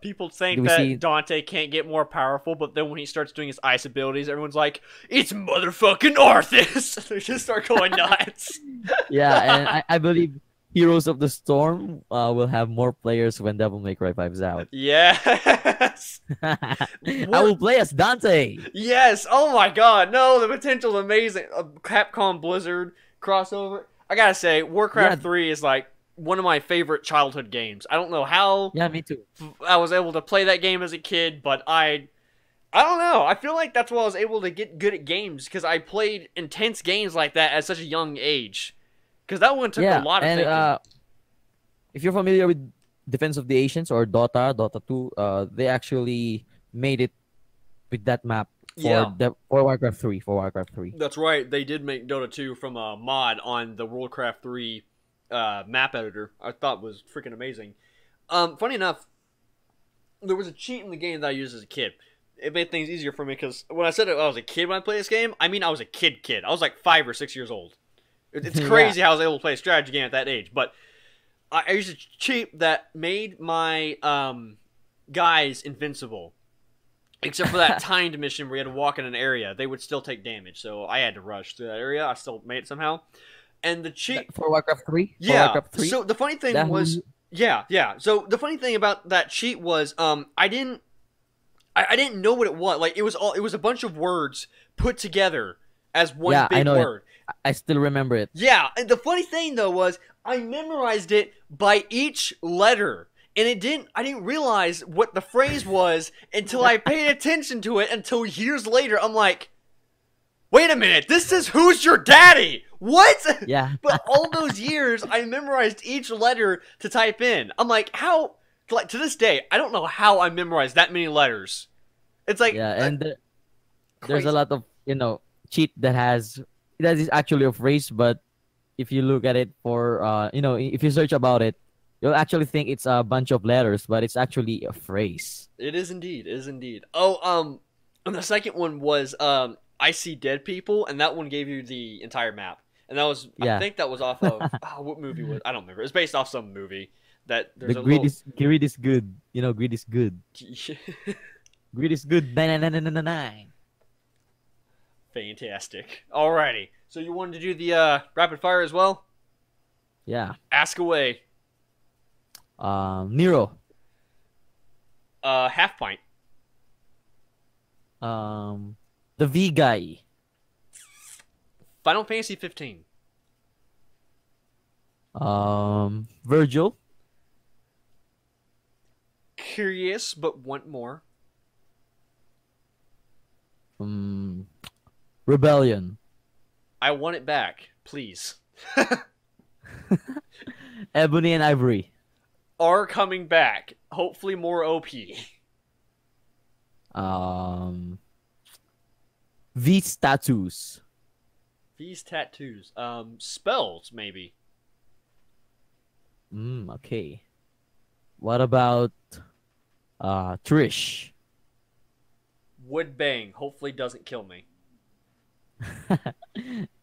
People do think we that see Dante can't get more powerful, but then when he starts doing his ice abilities, everyone's like, "It's motherfucking Arthas!" They just start going nuts. yeah, and I believe Heroes of the Storm will have more players when Devil May Cry 5 is out. Yes. I will play as Dante. Yes. Oh my God. No, the potential is amazing. Capcom Blizzard crossover. I gotta say, Warcraft Yeah. 3 is like one of my favorite childhood games. I don't know how Yeah, me too. I was able to play that game as a kid, but I don't know. I feel like that's why I was able to get good at games because I played intense games like that at such a young age. Because that one took a lot of and thinking. if you're familiar with Defense of the Ancients or Dota 2, they actually made it with that map Yeah. for Warcraft 3, for Warcraft 3. That's right. They did make Dota 2 from a mod on the Worldcraft 3 map editor. I thought was freaking amazing. Funny enough, there was a cheat in the game that I used as a kid. It made things easier for me because when I said I was a kid when I played this game, I mean I was a kid. I was like 5 or 6 years old. It's crazy how I was able to play a strategy game at that age. But I used a cheat that made my guys invincible. Except for that timed mission where you had to walk in an area. They would still take damage. So I had to rush through that area. I still made it somehow. And the cheat... For Warcraft 3? Yeah. For Warcraft 3? So the funny thing was... Yeah. So the funny thing about that cheat was I didn't know what it was. Like it was a bunch of words put together as one big word. I still remember it. Yeah, and the funny thing though was I memorized it by each letter. And I didn't realize what the phrase was until I paid attention to it until years later. I'm like, wait a minute, this says who's your daddy? What? Yeah. But all those years, I memorized each letter to type in. I'm like, how? Like, to this day, I don't know how I memorized that many letters. It's like... Yeah, and there's a lot of, cheat that is actually a phrase, but if you look at it for, if you search about it, you'll actually think it's a bunch of letters, but it's actually a phrase. It is indeed. Oh, and the second one was, I I See Dead People, and that one gave you the entire map. And that was, I Yeah. think that was off of, what movie was, I don't remember. It's based off some movie that The there's a little. greed is good. You know, greed is good. Greed is good. Nine, nine, nine, nine, nine, nine. Fantastic. Alrighty. So you wanted to do the rapid fire as well? Yeah. Ask away. Nero. Half pint. The V guy. Final Fantasy 15. Virgil. Curious, but want more. Rebellion. I want it back, please. Ebony and Ivory. Are coming back. Hopefully more OP. V's tattoos. These tattoos. Spells, maybe. Okay. What about Trish? Would bang. Hopefully doesn't kill me.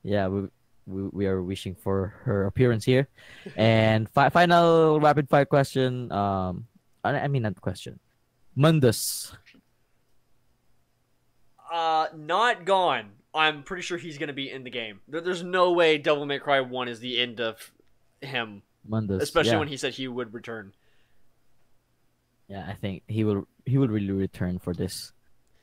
Yeah, we are wishing for her appearance here. And final rapid fire question. I mean not question. Mundus. Not gone. I'm pretty sure he's gonna be in the game. There's no way Devil May Cry 1 is the end of him. Mundus. Especially yeah. when he said he would return. Yeah, I think he will really return for this.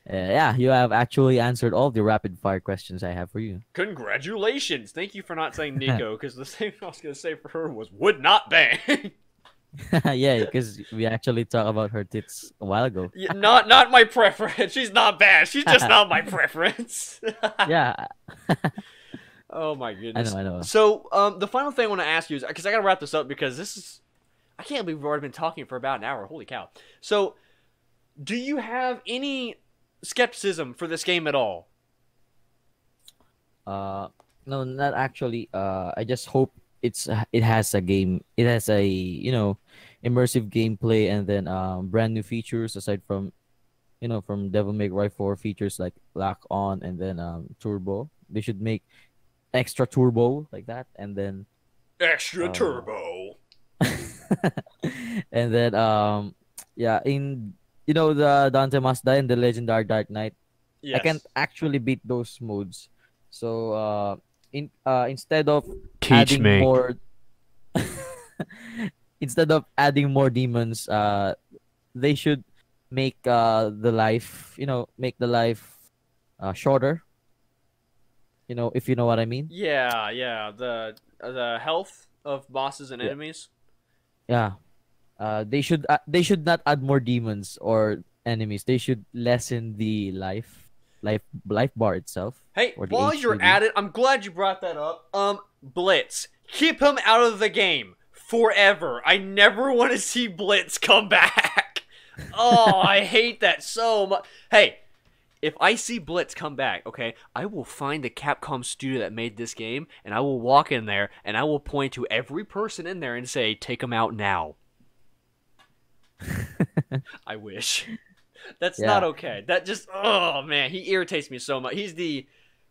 Yeah, you have actually answered all the rapid fire questions I have for you. Congratulations! Thank you for not saying Nico, because the same thing I was gonna say for her was would not bang. Yeah, because we actually talked about her tits a while ago. Yeah, not my preference. She's not bad. She's just not my preference. Yeah. Oh my goodness. I know. So, the final thing I want to ask you is, because I gotta wrap this up because this is, I can't believe we've already been talking for about an hour. Holy cow. So, do you have any skepticism for this game at all? No, not actually. I just hope it has a game. It has a immersive gameplay and then brand new features aside from from Devil May Cry 4 features like lock on and then turbo. They should make extra turbo like that and then Extra turbo. and then yeah in the Dante Must Die and the Legendary Dark Knight. Yes. I can't actually beat those modes. So instead of adding more instead of adding more demons, they should make the life shorter. If you know what I mean. Yeah. The health of bosses and enemies. Yeah. They should not add more demons or enemies. They should lessen the life bar itself. Hey, or the while you're HPV. at it, I'm glad you brought that up. Blitz. Keep him out of the game forever. I never want to see Blitz come back. Oh, I hate that so much. Hey, if I see Blitz come back, okay, I will find the Capcom studio that made this game, and I will walk in there, and I will point to every person in there and say, take him out now. I wish. That's not okay. That just, oh man, he irritates me so much. He's the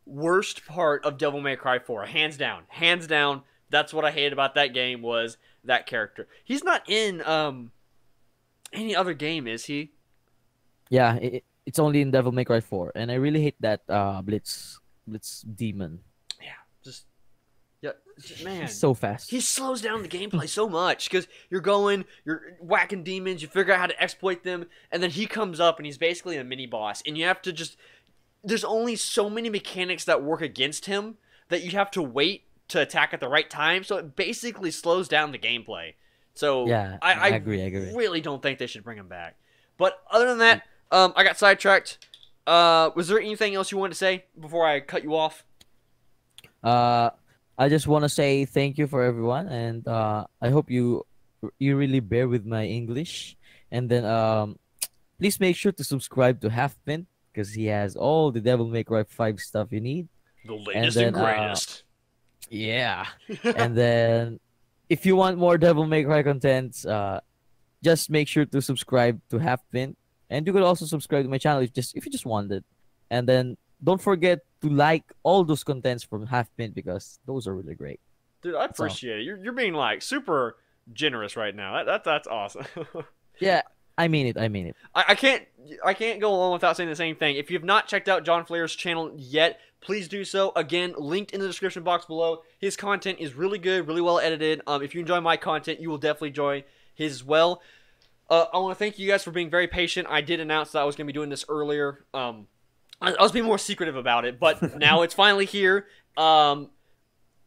worst part of Devil May Cry 4, hands down. Hands down. That's what I hated about that game was that character. He's not in any other game, is he? Yeah, it's only in Devil May Cry 4, and I really hate that Blitz demon. Yeah, man. He's so fast. He slows down the gameplay so much because you're whacking demons, you figure out how to exploit them, and then he comes up and he's basically a mini boss, and you have to just. There's only so many mechanics that work against him that you have to wait to attack at the right time, so it basically slows down the gameplay. So Yeah, I agree. really don't think they should bring him back. But other than that, I got sidetracked. Was there anything else you wanted to say before I cut you off? I just want to say thank you for everyone, and I hope you really bear with my English. And then please make sure to subscribe to Halfpint because he has all the Devil May Cry 5 stuff you need. The latest and greatest. Yeah. And then if you want more Devil May Cry contents, just make sure to subscribe to Halfpint, and you could also subscribe to my channel if you just want it. And then don't forget to like all those contents from Halfpint because those are really great. Dude, I That's all. appreciate it. You're being like super generous right now. That's awesome. Yeah, I mean it. I mean it. I can't go along without saying the same thing. If you have not checked out John Flair's channel yet, please do so. Again, linked in the description box below. His content is really good, really well edited. If you enjoy my content, you will definitely enjoy his as well. I want to thank you guys for being very patient. I did announce that I was going to be doing this earlier. I was being more secretive about it, but now it's finally here.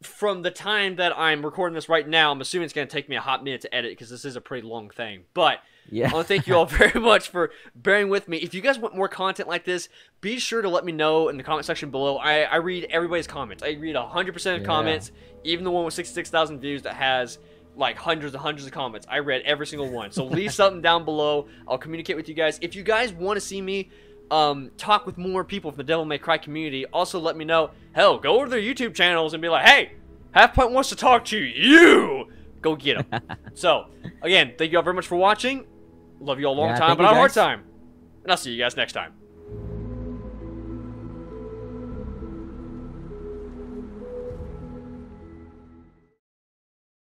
From the time that I'm recording this right now, I'm assuming it's going to take me a hot minute to edit because this is a pretty long thing. But Yeah. I want to thank you all very much for bearing with me. If you guys want more content like this, be sure to let me know in the comment section below. I read everybody's comments. I read 100% of Yeah. comments, even the one with 66,000 views that has like hundreds and hundreds of comments. I read every single one. So leave something down below. I'll communicate with you guys. If you guys want to see me talk with more people from the Devil May Cry community, also let me know. Hell, go over to their YouTube channels and be like, hey, Halfpoint wants to talk to you. Go get them. So, again, thank you all very much for watching. Love you all a long Yeah, time, thank but you, not a hard guys. time. And I'll see you guys next time.